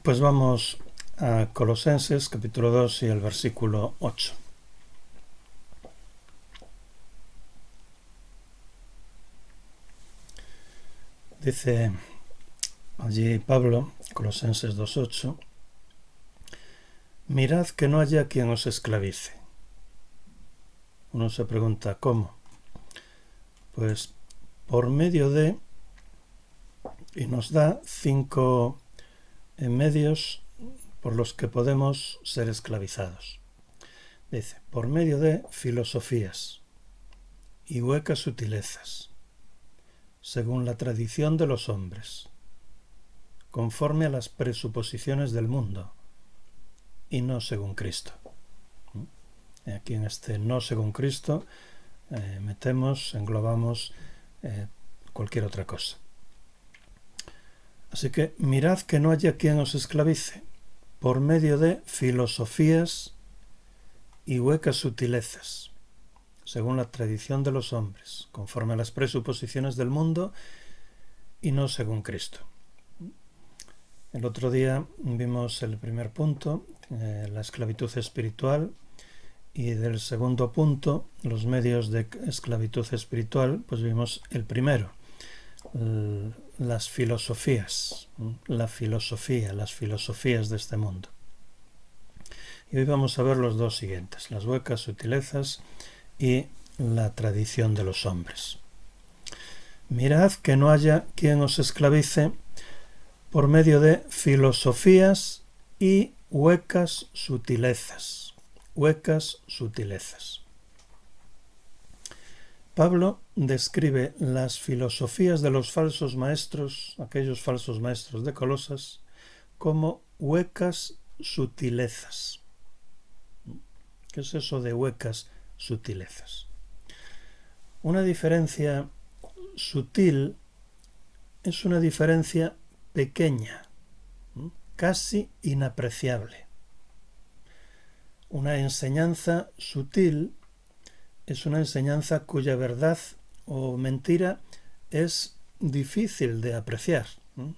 Pues vamos a Colosenses capítulo 2 y el versículo 8. Dice allí Pablo, Colosenses 2:8, mirad que no haya quien os esclavice. Uno se pregunta, ¿cómo? Pues por medio de, y nos da 5 medios por los que podemos ser esclavizados. Dice, por medio de filosofías y huecas sutilezas, según la tradición de los hombres, conforme a las presuposiciones del mundo, y no según Cristo. Aquí en este no según Cristo englobamos cualquier otra cosa. Así que mirad que no haya quien os esclavice por medio de filosofías y huecas sutilezas, según la tradición de los hombres, conforme a las presuposiciones del mundo y no según Cristo. El otro día vimos el primer punto, la esclavitud espiritual, y del segundo punto, los medios de esclavitud espiritual, pues vimos el primero, las filosofías, las filosofías de este mundo. Y hoy vamos a ver los dos siguientes, las huecas sutilezas y la tradición de los hombres. Mirad que no haya quien os esclavice por medio de filosofías y huecas sutilezas. Huecas sutilezas. Pablo describe las filosofías de los falsos maestros, aquellos falsos maestros de Colosas, como huecas sutilezas. ¿Qué es eso de huecas sutilezas? Una diferencia sutil es una diferencia pequeña, casi inapreciable. Una enseñanza sutil es una enseñanza cuya verdad o mentira es difícil de apreciar.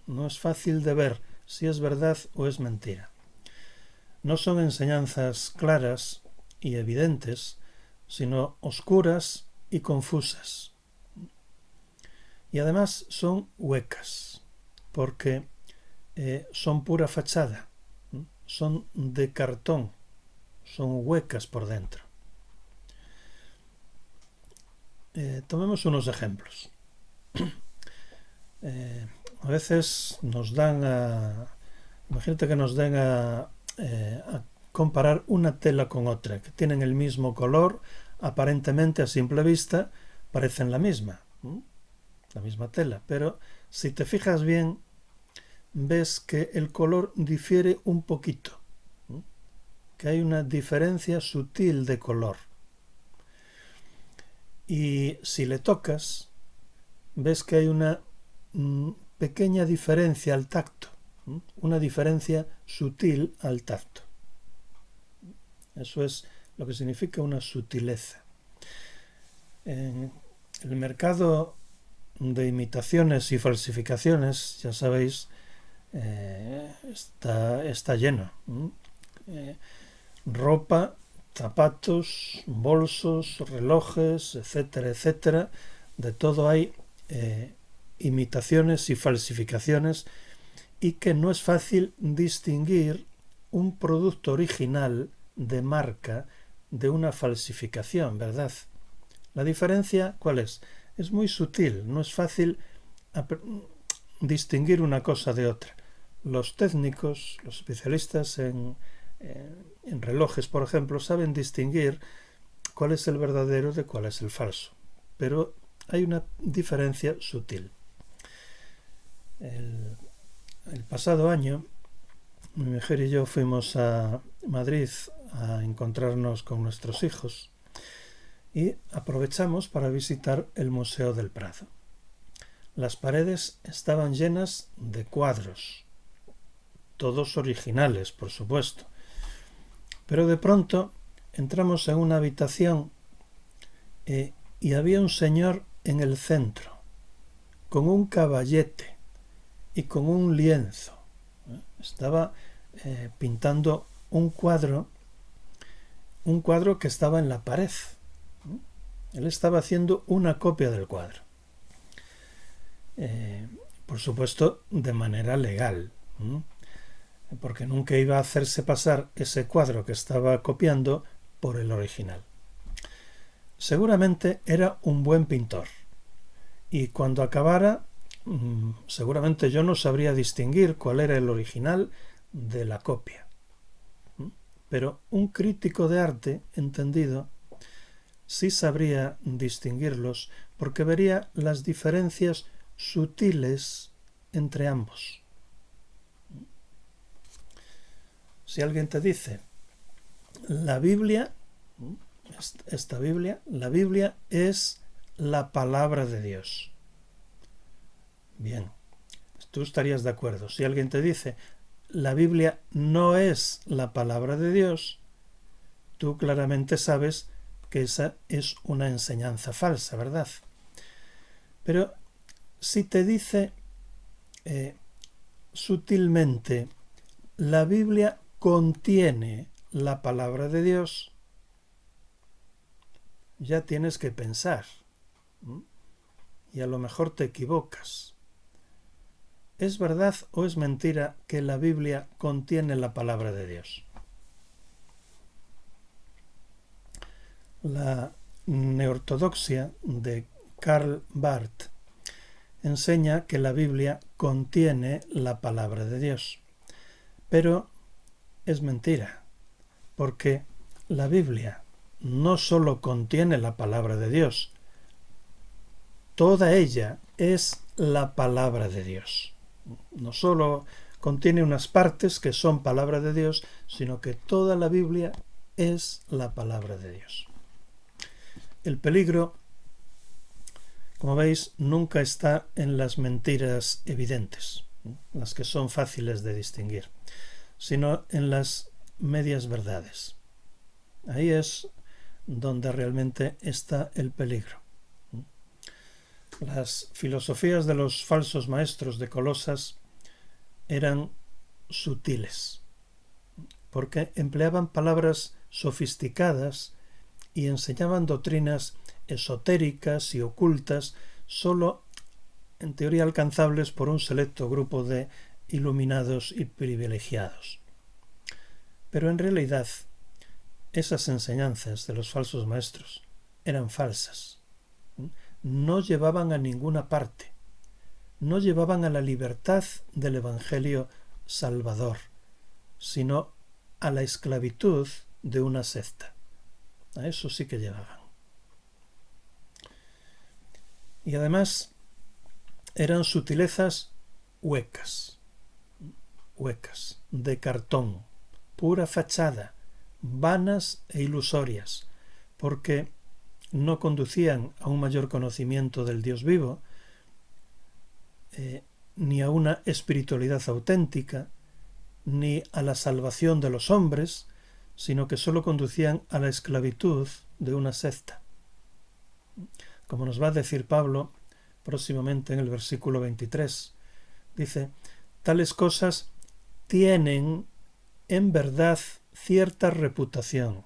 No es fácil de ver si es verdad o es mentira. No son enseñanzas claras y evidentes, sino oscuras y confusas. Y además son huecas, porque son pura fachada, son de cartón, son huecas por dentro. Tomemos unos ejemplos. A veces nos dan imagínate que nos den a comparar una tela con otra, que tienen el mismo color, aparentemente a simple vista parecen la misma tela, pero si te fijas bien, ves que el color difiere un poquito, que hay una diferencia sutil de color. Y si le tocas, ves que hay una pequeña diferencia al tacto, una diferencia sutil al tacto. Eso es lo que significa una sutileza. En el mercado de imitaciones y falsificaciones, ya sabéis, está lleno. Ropa, zapatos, bolsos, relojes, etcétera, etcétera. De todo hay imitaciones y falsificaciones, y que no es fácil distinguir un producto original de marca de una falsificación, ¿verdad? La diferencia, ¿cuál es? Es muy sutil, no es fácil distinguir una cosa de otra. Los técnicos, los especialistas en relojes, por ejemplo, saben distinguir cuál es el verdadero de cuál es el falso, pero hay una diferencia sutil. El pasado año, mi mujer y yo fuimos a Madrid a encontrarnos con nuestros hijos y aprovechamos para visitar el Museo del Prado. Las paredes estaban llenas de cuadros, todos originales, por supuesto. Pero de pronto entramos en una habitación y había un señor en el centro, con un caballete y con un lienzo. Estaba pintando un cuadro que estaba en la pared. Él estaba haciendo una copia del cuadro. Por supuesto, de manera legal, porque nunca iba a hacerse pasar ese cuadro que estaba copiando por el original. Seguramente era un buen pintor, y cuando acabara, seguramente yo no sabría distinguir cuál era el original de la copia. Pero un crítico de arte entendido sí sabría distinguirlos, porque vería las diferencias sutiles entre ambos. Si alguien te dice, la Biblia es la palabra de Dios. Bien, tú estarías de acuerdo. Si alguien te dice, la Biblia no es la palabra de Dios, tú claramente sabes que esa es una enseñanza falsa, ¿verdad? Pero si te dice sutilmente, la Biblia contiene la palabra de Dios, ya tienes que pensar. Y a lo mejor te equivocas. ¿Es verdad o es mentira que la Biblia contiene la palabra de Dios? La neortodoxia de Karl Barth enseña que la Biblia contiene la palabra de Dios. Pero es mentira, porque la Biblia no solo contiene la palabra de Dios, toda ella es la palabra de Dios. No solo contiene unas partes que son palabra de Dios, sino que toda la Biblia es la palabra de Dios. El peligro, como veis, nunca está en las mentiras evidentes, las que son fáciles de distinguir, sino en las medias verdades. Ahí es donde realmente está el peligro. Las filosofías de los falsos maestros de Colosas eran sutiles, porque empleaban palabras sofisticadas y enseñaban doctrinas esotéricas y ocultas, solo en teoría alcanzables por un selecto grupo de iluminados y privilegiados. Pero en realidad, esas enseñanzas de los falsos maestros eran falsas. No llevaban a ninguna parte, no llevaban a la libertad del Evangelio Salvador, sino a la esclavitud de una secta. A eso sí que llevaban. Y además eran sutilezas huecas, de cartón, pura fachada, vanas e ilusorias, porque no conducían a un mayor conocimiento del Dios vivo, ni a una espiritualidad auténtica, ni a la salvación de los hombres, sino que solo conducían a la esclavitud de una secta. Como nos va a decir Pablo próximamente en el versículo 23, dice, tales cosas tienen en verdad cierta reputación.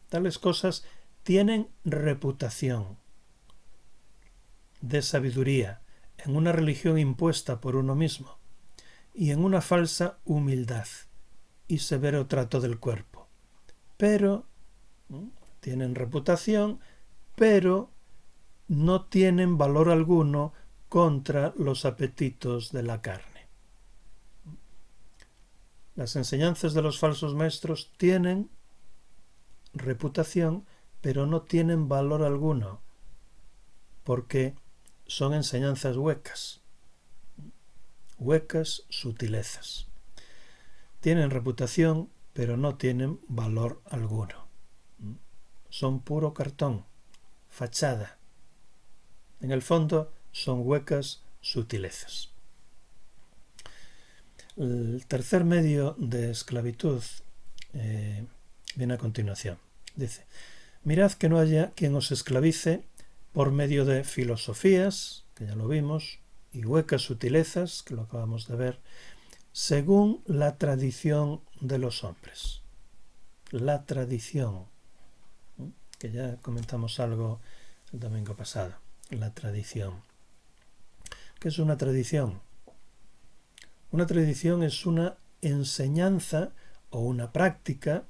Tales cosas tienen reputación de sabiduría en una religión impuesta por uno mismo y en una falsa humildad y severo trato del cuerpo. Pero tienen reputación, pero no tienen valor alguno contra los apetitos de la carne. Las enseñanzas de los falsos maestros tienen reputación, pero no tienen valor alguno, porque son enseñanzas huecas, sutilezas. Tienen reputación, pero no tienen valor alguno. Son puro cartón, fachada. En el fondo son huecas sutilezas. El tercer medio de esclavitud viene a continuación. Dice, mirad que no haya quien os esclavice por medio de filosofías, que ya lo vimos, y huecas sutilezas, que lo acabamos de ver, según la tradición de los hombres. La tradición, que ya comentamos algo el domingo pasado. La tradición. ¿Qué es una tradición? Una tradición es una enseñanza o una práctica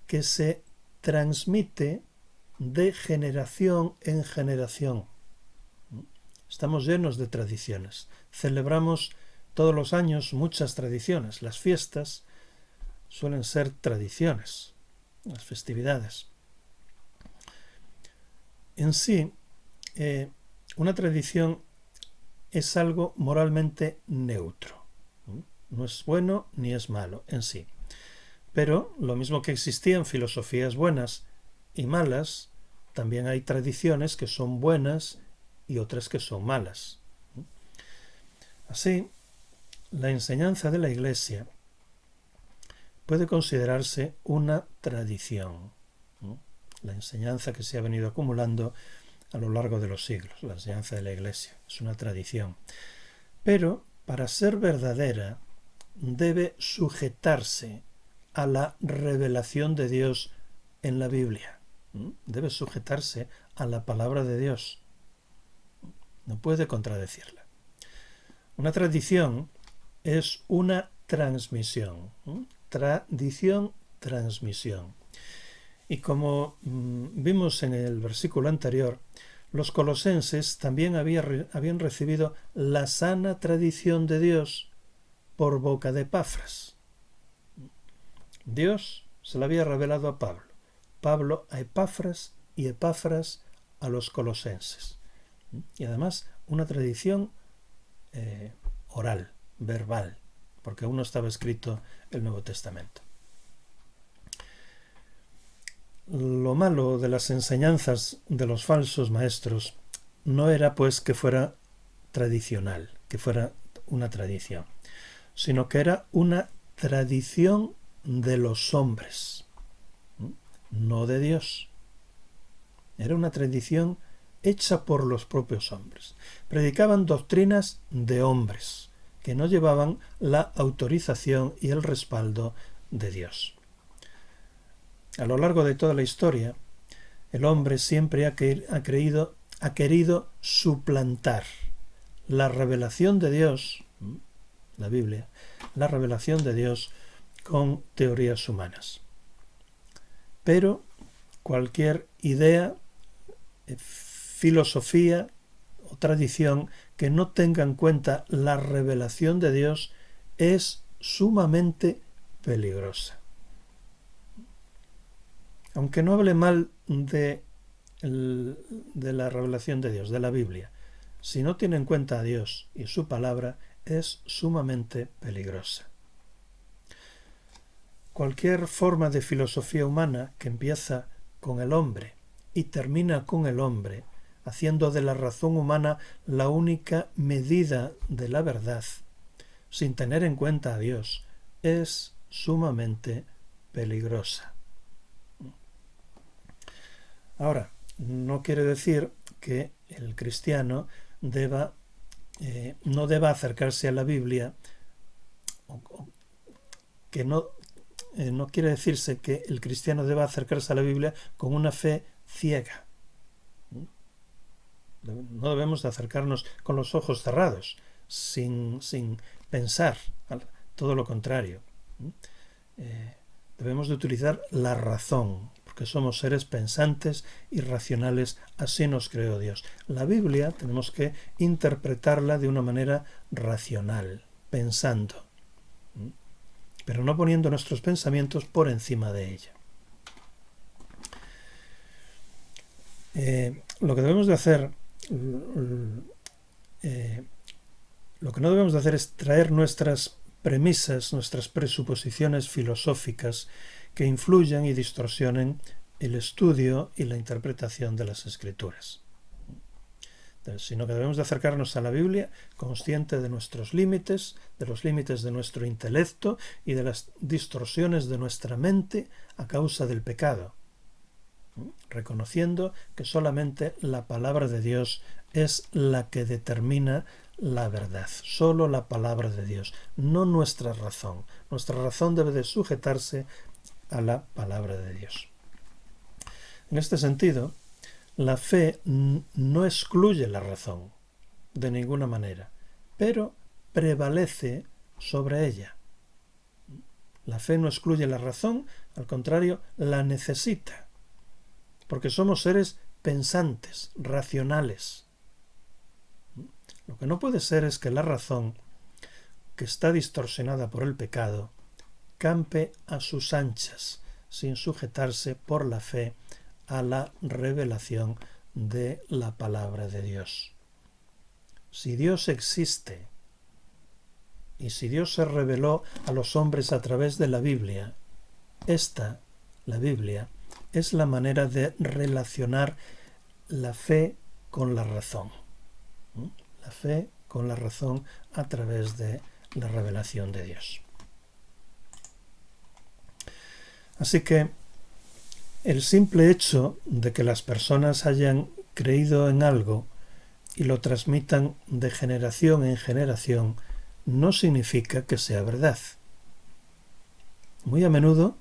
que se transmite de generación en generación. Estamos llenos de tradiciones. Celebramos todos los años muchas tradiciones. Las fiestas suelen ser tradiciones, las festividades. En sí, una tradición es algo moralmente neutro. No es bueno ni es malo en sí. Pero lo mismo que existían filosofías buenas y malas, también hay tradiciones que son buenas y otras que son malas. Así, la enseñanza de la Iglesia puede considerarse una tradición. La enseñanza que se ha venido acumulando a lo largo de los siglos, la enseñanza de la Iglesia, es una tradición. Pero, para ser verdadera, debe sujetarse a la revelación de Dios en la Biblia. Debe sujetarse a la palabra de Dios. No puede contradecirla. Una tradición es una transmisión. Tradición, transmisión. Y como vimos en el versículo anterior, los colosenses también habían recibido la sana tradición de Dios por boca de Epafras. Dios se la había revelado a Pablo, Pablo a Epafras y Epafras a los colosenses. Y además una tradición oral, verbal, porque aún no estaba escrito el Nuevo Testamento. Lo malo de las enseñanzas de los falsos maestros no era pues que fuera tradicional, que fuera una tradición, sino que era una tradición de los hombres, no de Dios. Era una tradición hecha por los propios hombres. Predicaban doctrinas de hombres que no llevaban la autorización y el respaldo de Dios. A lo largo de toda la historia, el hombre siempre ha querido suplantar la revelación de Dios, la Biblia, la revelación de Dios con teorías humanas. Pero cualquier idea, filosofía o tradición que no tenga en cuenta la revelación de Dios es sumamente peligrosa. Aunque no hable mal de la revelación de Dios, de la Biblia, si no tiene en cuenta a Dios y su palabra, es sumamente peligrosa. Cualquier forma de filosofía humana que empieza con el hombre y termina con el hombre, haciendo de la razón humana la única medida de la verdad, sin tener en cuenta a Dios, es sumamente peligrosa. Ahora, no quiere decir que el cristiano no deba acercarse a la Biblia, que no quiere decirse que el cristiano deba acercarse a la Biblia con una fe ciega. No debemos de acercarnos con los ojos cerrados, sin pensar, todo lo contrario. Debemos de utilizar la razón, porque somos seres pensantes y racionales, así nos creó Dios. La Biblia tenemos que interpretarla de una manera racional, pensando, pero no poniendo nuestros pensamientos por encima de ella. Lo que debemos de hacer, lo que no debemos de hacer es traer nuestras premisas, nuestras presuposiciones filosóficas que influyan y distorsionen el estudio y la interpretación de las Escrituras. Sino que debemos de acercarnos a la Biblia consciente de nuestros límites, de los límites de nuestro intelecto y de las distorsiones de nuestra mente a causa del pecado, reconociendo que solamente la palabra de Dios es la que determina la verdad, solo la palabra de Dios, no nuestra razón. Nuestra razón debe de sujetarse a la palabra de Dios. En este sentido, la fe no excluye la razón de ninguna manera, pero prevalece sobre ella. La fe no excluye la razón, al contrario, la necesita, porque somos seres pensantes, racionales. Lo que no puede ser es que la razón, que está distorsionada por el pecado, campe a sus anchas, sin sujetarse por la fe a la revelación de la palabra de Dios. Si Dios existe, y si Dios se reveló a los hombres a través de la Biblia, la Biblia, es la manera de relacionar la fe con la razón. La fe con la razón a través de la revelación de Dios. Así que el simple hecho de que las personas hayan creído en algo y lo transmitan de generación en generación no significa que sea verdad. Muy a menudo,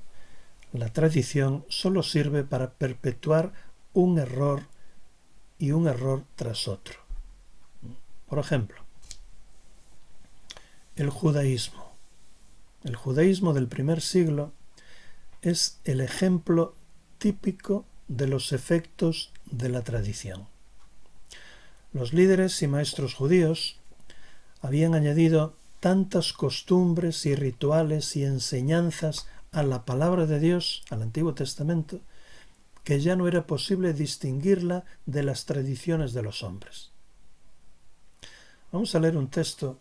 la tradición solo sirve para perpetuar un error y un error tras otro. Por ejemplo, el judaísmo. El judaísmo del primer siglo es el ejemplo típico de los efectos de la tradición. Los líderes y maestros judíos habían añadido tantas costumbres y rituales y enseñanzas a la palabra de Dios, al Antiguo Testamento, que ya no era posible distinguirla de las tradiciones de los hombres. Vamos a leer un texto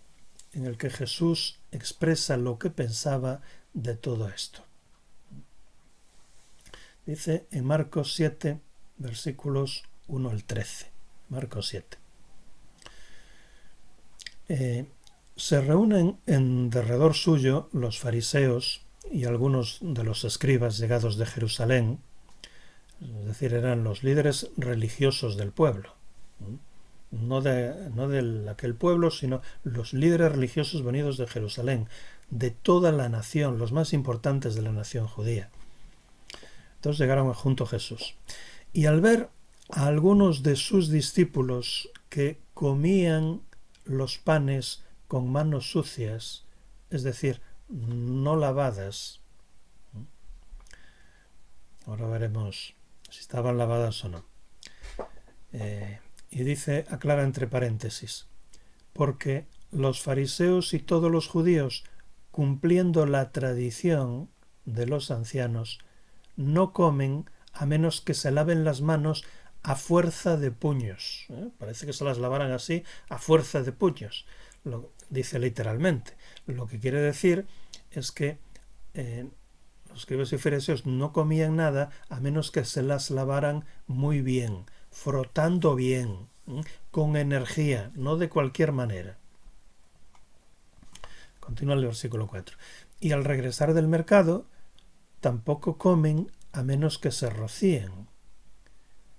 en el que Jesús expresa lo que pensaba de todo esto. Dice en Marcos 7, versículos 1 al 13. Marcos 7. Se reúnen en derredor suyo los fariseos y algunos de los escribas llegados de Jerusalén, es decir, eran los líderes religiosos del pueblo, no de aquel pueblo, sino los líderes religiosos venidos de Jerusalén, de toda la nación, los más importantes de la nación judía. Entonces llegaron junto a Jesús. Y al ver a algunos de sus discípulos que comían los panes con manos sucias, es decir, no lavadas, ahora veremos si estaban lavadas o no, y dice, aclara entre paréntesis, porque los fariseos y todos los judíos, cumpliendo la tradición de los ancianos, no comen a menos que se laven las manos a fuerza de puños. Parece que se las lavaran así a fuerza de puños. Lo dice literalmente. Lo que quiere decir es que los escribas y fariseos no comían nada a menos que se las lavaran muy bien, frotando bien, con energía, no de cualquier manera. Continúa el versículo 4. Y al regresar del mercado, tampoco comen a menos que se rocíen.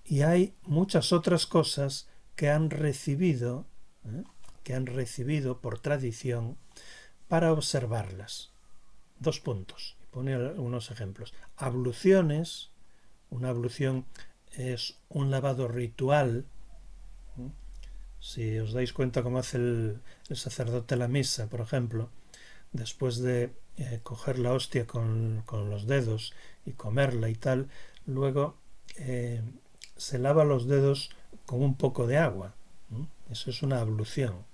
Y hay muchas otras cosas que han recibido por tradición para observarlas. 2 puntos. Pone algunos ejemplos. Abluciones. Una ablución es un lavado ritual. Si os dais cuenta cómo hace el sacerdote la misa, por ejemplo, después de coger la hostia con los dedos y comerla y tal, luego se lava los dedos con un poco de agua. Eso es una ablución.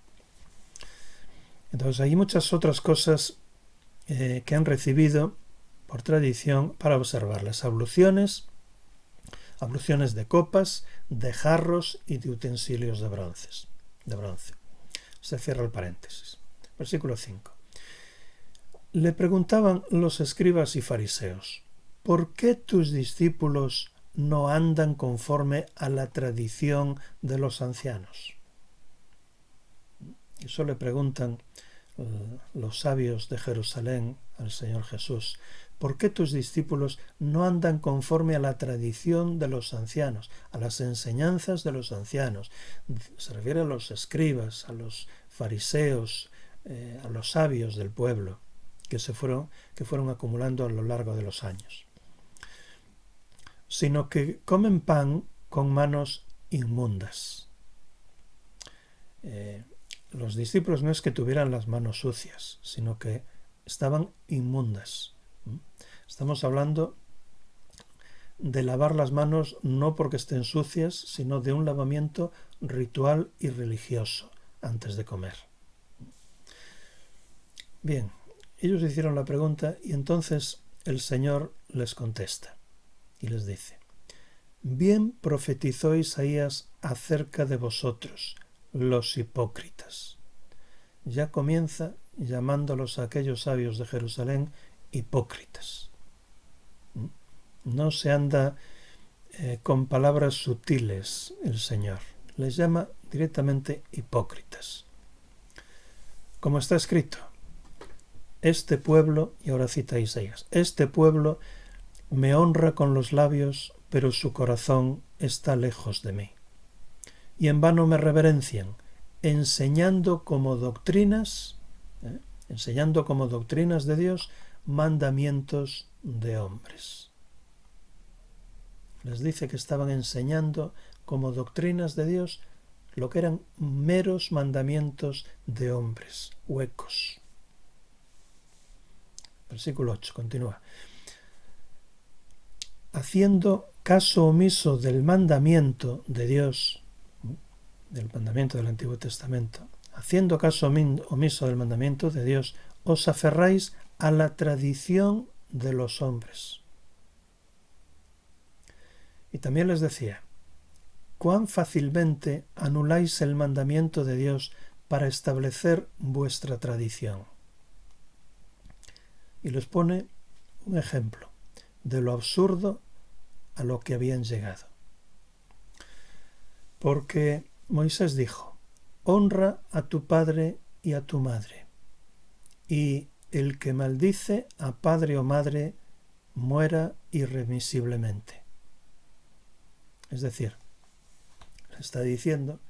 Entonces hay muchas otras cosas que han recibido por tradición para observarlas. Abluciones de copas, de jarros y de utensilios de bronce. Se cierra el paréntesis. Versículo 5. Le preguntaban los escribas y fariseos, ¿por qué tus discípulos no andan conforme a la tradición de los ancianos? Eso le preguntan los sabios de Jerusalén al Señor Jesús. ¿por qué tus discípulos no andan conforme a la tradición de los ancianos, a las enseñanzas de los ancianos? Se refiere a los escribas, a los fariseos, a los sabios del pueblo que fueron acumulando a lo largo de los años. Sino que comen pan con manos inmundas. Los discípulos no es que tuvieran las manos sucias, sino que estaban inmundas. Estamos hablando de lavar las manos no porque estén sucias, sino de un lavamiento ritual y religioso antes de comer. Bien, ellos hicieron la pregunta y entonces el Señor les contesta y les dice: bien profetizó Isaías acerca de vosotros, los hipócritas. Ya comienza llamándolos a aquellos sabios de Jerusalén hipócritas. No se anda con palabras sutiles el Señor. Les llama directamente hipócritas. Como está escrito, este pueblo, y ahora cita Isaías, este pueblo me honra con los labios, pero su corazón está lejos de mí. Y en vano me reverencian, enseñando como doctrinas de Dios, mandamientos de hombres. Les dice que estaban enseñando como doctrinas de Dios lo que eran meros mandamientos de hombres, huecos. Versículo 8, continúa. Haciendo caso omiso del mandamiento de Dios, del mandamiento del Antiguo Testamento, haciendo caso omiso del mandamiento de Dios, os aferráis a la tradición de los hombres. Y también les decía, cuán fácilmente anuláis el mandamiento de Dios para establecer vuestra tradición. Y les pone un ejemplo de lo absurdo a lo que habían llegado. Porque Moisés dijo, honra a tu padre y a tu madre, y el que maldice a padre o madre muera irremisiblemente. Es decir, está diciendo,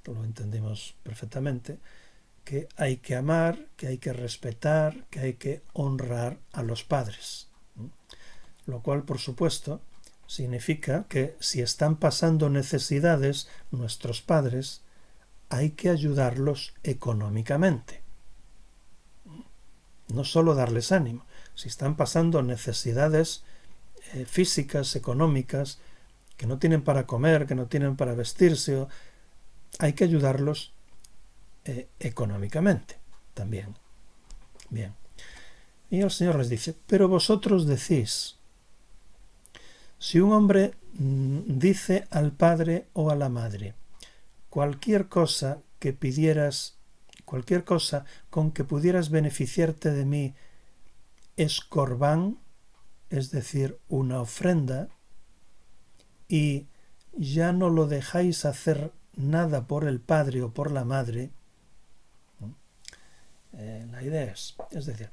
lo entendimos perfectamente, que hay que amar, que hay que respetar, que hay que honrar a los padres. Lo cual, por supuesto, significa que si están pasando necesidades nuestros padres, hay que ayudarlos económicamente. No solo darles ánimo. Si están pasando necesidades físicas, económicas, que no tienen para comer, que no tienen para vestirse, hay que ayudarlos económicamente también. Bien. Y el Señor les dice, pero vosotros decís, si un hombre dice al padre o a la madre, cualquier cosa con que pudieras beneficiarte de mí es corbán, es decir, una ofrenda, y ya no lo dejáis hacer nada por el padre o por la madre, la idea es decir,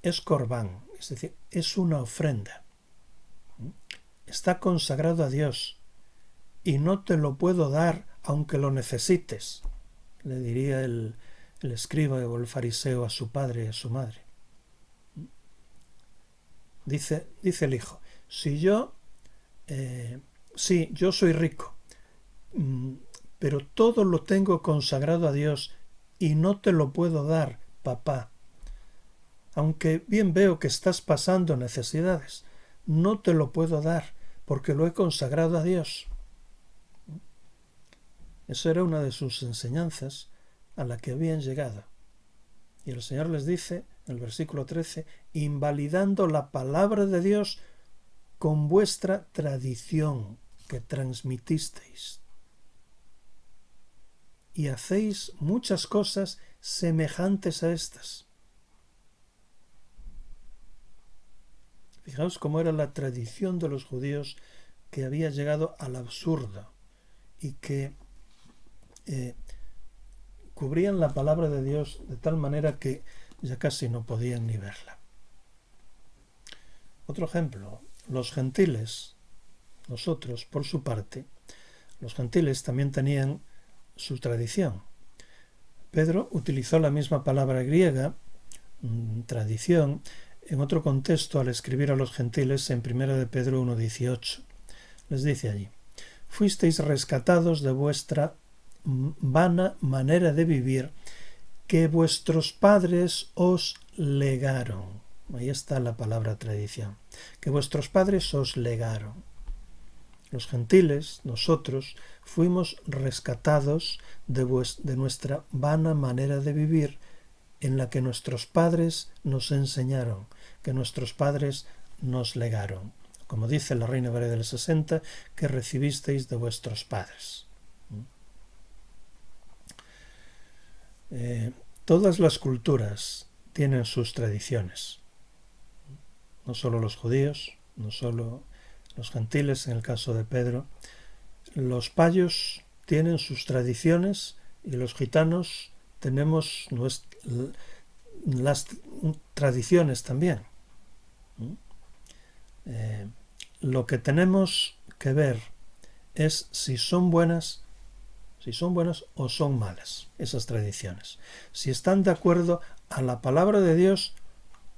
es corbán, es decir, es una ofrenda. Está consagrado a Dios y no te lo puedo dar aunque lo necesites, le diría el escriba o el fariseo a su padre y a su madre. Dice el hijo, yo soy rico, pero todo lo tengo consagrado a Dios y no te lo puedo dar, papá. Aunque bien veo que estás pasando necesidades, no te lo puedo dar porque lo he consagrado a Dios. Eso era una de sus enseñanzas a la que habían llegado. Y el Señor les dice, en el versículo 13, invalidando la palabra de Dios con vuestra tradición que transmitisteis. Y hacéis muchas cosas semejantes a estas. Fijaos cómo era la tradición de los judíos que había llegado al absurdo y que cubrían la palabra de Dios de tal manera que ya casi no podían ni verla. Otro ejemplo, los gentiles, nosotros, por su parte, los gentiles también tenían su tradición. Pedro utilizó la misma palabra griega, tradición, en otro contexto al escribir a los gentiles en 1 de Pedro 1:18. Les dice allí: fuisteis rescatados de vuestra vana manera de vivir que vuestros padres os legaron. Ahí está la palabra tradición. Que vuestros padres os legaron. Los gentiles, nosotros, fuimos rescatados de nuestra vana manera de vivir en la que nuestros padres nos enseñaron, que nuestros padres nos legaron. Como dice la Reina Valera del 60, que recibisteis de vuestros padres. Todas las culturas tienen sus tradiciones. No solo los judíos, no solo los gentiles, en el caso de Pedro. Los payos tienen sus tradiciones y los gitanos tenemos las tradiciones también. Lo que tenemos que ver es si son buenas o son malas esas tradiciones. Si están de acuerdo a la palabra de Dios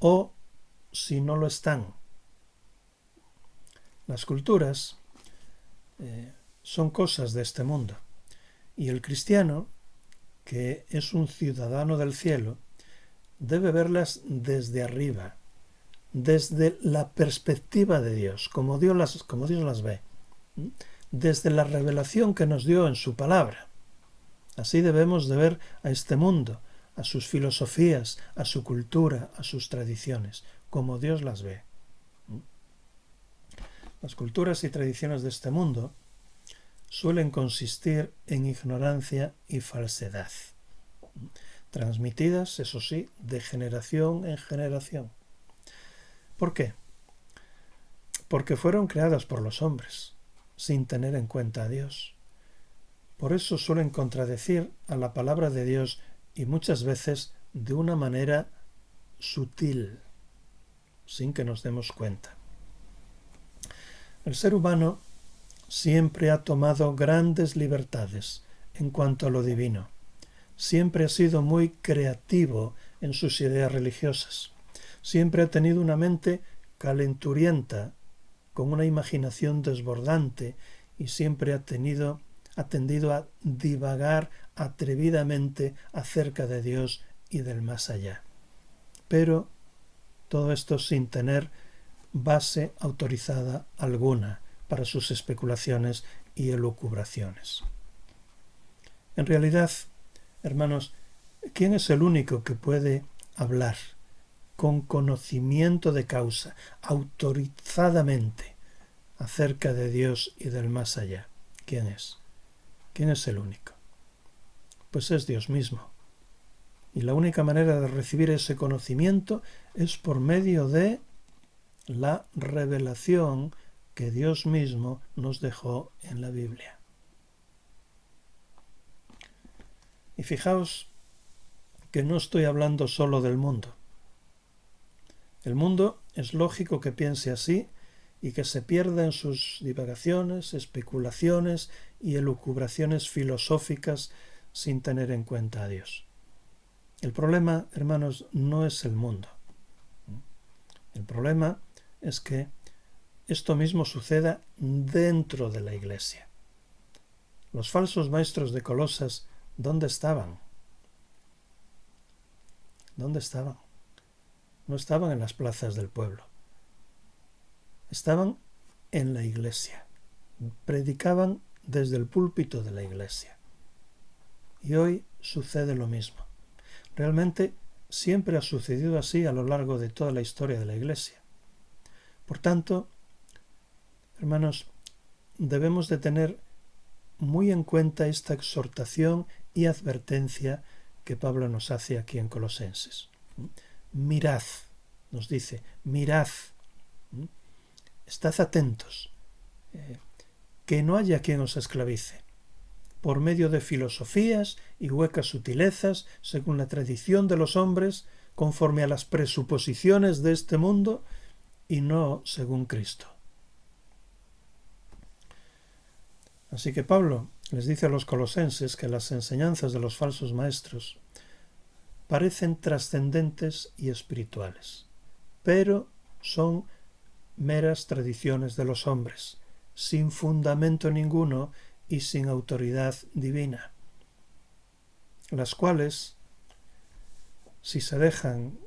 o si no lo están. Las culturas son cosas de este mundo y el cristiano, que es un ciudadano del cielo, debe verlas desde arriba, desde la perspectiva de Dios, como Dios las ve, desde la revelación que nos dio en su palabra. Así debemos de ver a este mundo, a sus filosofías, a su cultura, a sus tradiciones, como Dios las ve. Las culturas y tradiciones de este mundo suelen consistir en ignorancia y falsedad, transmitidas, eso sí, de generación en generación. ¿Por qué? Porque fueron creadas por los hombres, sin tener en cuenta a Dios. Por eso suelen contradecir a la palabra de Dios y muchas veces de una manera sutil, sin que nos demos cuenta. El ser humano siempre ha tomado grandes libertades en cuanto a lo divino. Siempre ha sido muy creativo en sus ideas religiosas. Siempre ha tenido una mente calenturienta, con una imaginación desbordante, y siempre ha tendido a divagar atrevidamente acerca de Dios y del más allá. Pero todo esto sin tener base autorizada alguna para sus especulaciones y elucubraciones. En realidad, hermanos, ¿quién es el único que puede hablar con conocimiento de causa, autorizadamente, acerca de Dios y del más allá? ¿Quién es? ¿Quién es el único? Pues es Dios mismo. Y la única manera de recibir ese conocimiento es por medio de la revelación que Dios mismo nos dejó en la Biblia. Y fijaos que no estoy hablando solo del mundo. El mundo es lógico que piense así y que se pierda en sus divagaciones, especulaciones y elucubraciones filosóficas sin tener en cuenta a Dios. El problema, hermanos, no es el mundo. El problema es que esto mismo suceda dentro de la Iglesia. Los falsos maestros de Colosas, ¿dónde estaban? ¿Dónde estaban? No estaban en las plazas del pueblo. Estaban en la Iglesia. Predicaban desde el púlpito de la Iglesia. Y hoy sucede lo mismo. Realmente siempre ha sucedido así a lo largo de toda la historia de la Iglesia. Por tanto, hermanos, debemos de tener muy en cuenta esta exhortación y advertencia que Pablo nos hace aquí en Colosenses. Mirad, nos dice, mirad, estad atentos, que no haya quien os esclavice, por medio de filosofías y huecas sutilezas, según la tradición de los hombres, conforme a las presuposiciones de este mundo, y no según Cristo. Así que Pablo les dice a los colosenses que las enseñanzas de los falsos maestros parecen trascendentes y espirituales, pero son meras tradiciones de los hombres, sin fundamento ninguno y sin autoridad divina, las cuales, si se dejan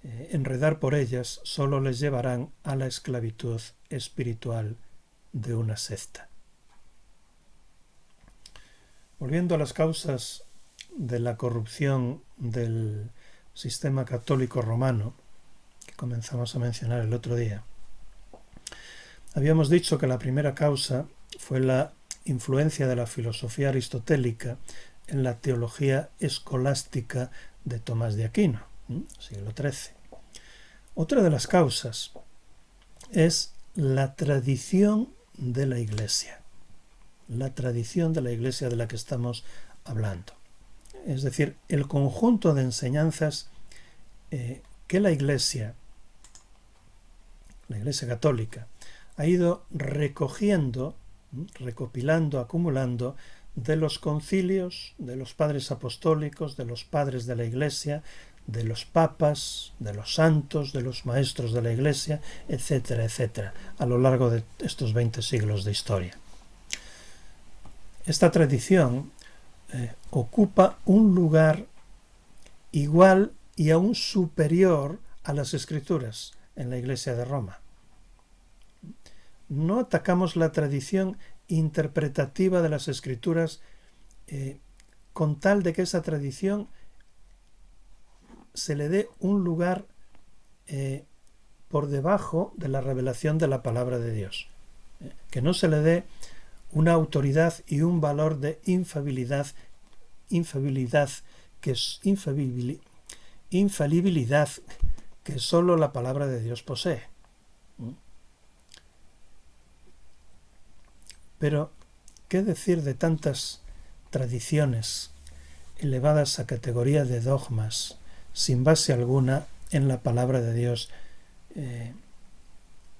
enredar por ellas, solo les llevarán a la esclavitud espiritual de una secta. Volviendo a las causas de la corrupción del sistema católico romano, que comenzamos a mencionar el otro día, habíamos dicho que la primera causa fue la influencia de la filosofía aristotélica en la teología escolástica de Tomás de Aquino, siglo XIII. Otra de las causas es la tradición de la Iglesia, de la que estamos hablando. Es decir, el conjunto de enseñanzas que la Iglesia católica, ha ido recogiendo, recopilando, acumulando de los concilios, de los padres apostólicos, de los padres de la Iglesia, de los papas, de los santos, de los maestros de la Iglesia, etcétera, etcétera, a lo largo de estos 20 siglos de historia. Esta tradición ocupa un lugar igual y aún superior a las Escrituras en la Iglesia de Roma. No atacamos la tradición interpretativa de las Escrituras con tal de que esa tradición se le dé un lugar por debajo de la revelación de la palabra de Dios, que no se le dé una autoridad y un valor de infalibilidad que solo la palabra de Dios posee. Pero, ¿qué decir de tantas tradiciones elevadas a categoría de dogmas sin base alguna en la palabra de Dios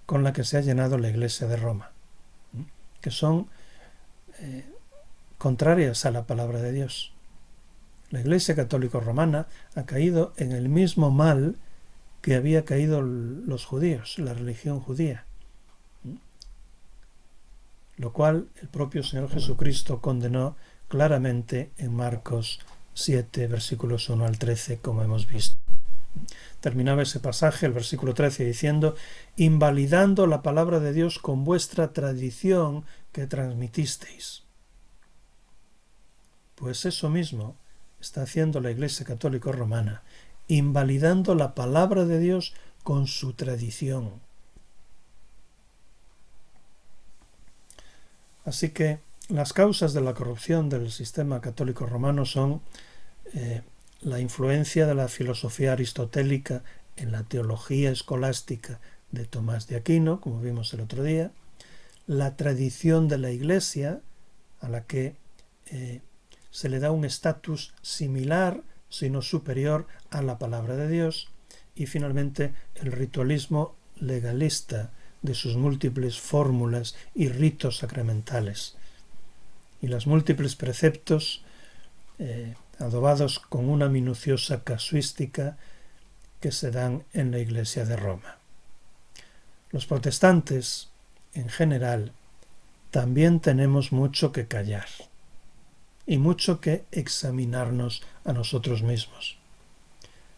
con la que se ha llenado la Iglesia de Roma, que son contrarias a la palabra de Dios? La Iglesia católica romana ha caído en el mismo mal que había caído los judíos, la religión judía, lo cual el propio Señor Jesucristo condenó claramente en Marcos 7, versículos 1 al 13, como hemos visto. Terminaba ese pasaje, el versículo 13, diciendo: invalidando la palabra de Dios con vuestra tradición que transmitisteis. Pues eso mismo está haciendo la Iglesia católica romana, invalidando la palabra de Dios con su tradición. Así que las causas de la corrupción del sistema católico romano son la influencia de la filosofía aristotélica en la teología escolástica de Tomás de Aquino, como vimos el otro día, la tradición de la Iglesia, a la que se le da un estatus similar, sino superior a la palabra de Dios, y finalmente el ritualismo legalista de sus múltiples fórmulas y ritos sacramentales, y los múltiples preceptos adobados con una minuciosa casuística que se dan en la Iglesia de Roma. Los protestantes, en general, también tenemos mucho que callar y mucho que examinarnos a nosotros mismos.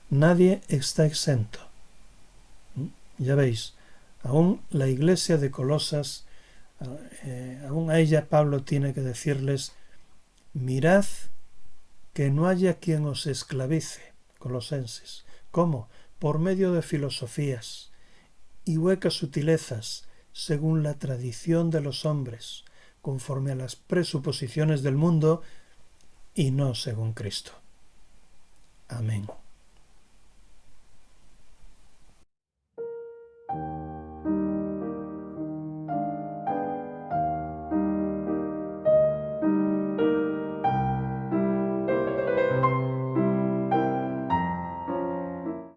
Nadie está exento. Ya veis, aún la Iglesia de Colosas, aún a ella Pablo tiene que decirles: mirad que no haya quien os esclavice, colosenses. ¿Cómo? Por medio de filosofías y huecas sutilezas, según la tradición de los hombres, conforme a las presuposiciones del mundo, y no según Cristo. Amén.